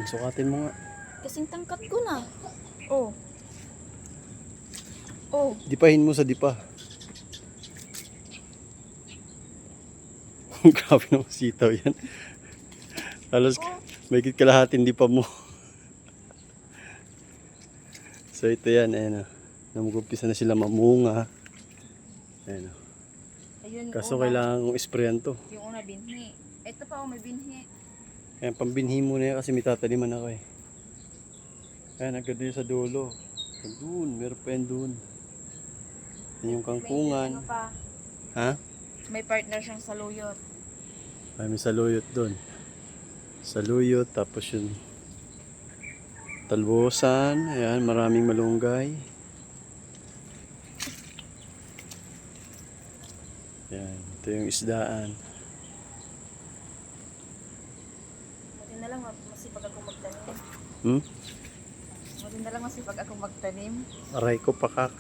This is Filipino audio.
Sukatin mo nga. Kasing tangkat ko na. Oh. Oh. Dipahin mo sa dipa. Grabe naman sitaw yan. Halos may kalahatin dipa mo. So ito yan, ayan o. Namugumpisa na sila mamunga. Ayan o. Ayun, Kaso una, kailangan kong sprayan to. yung una binhi. Ito pa, may binhi. Ayan, pambinhi mo na yan kasi may tataliman ako eh. Ayan, agad yun sa dulo. Doon, meron pa yan doon. Yan yung kangkungan. May, ano pa, Ha? may partner siyang saluyot. Ay, may saluyot doon. Saluyot, tapos yung talbosan. Ayan, maraming malunggay. Ayan, ito yung isdaan. Buti na lang masipag ako magtanim. Hmm? Buti na lang masipag ako magtanim. Aray ko pakak.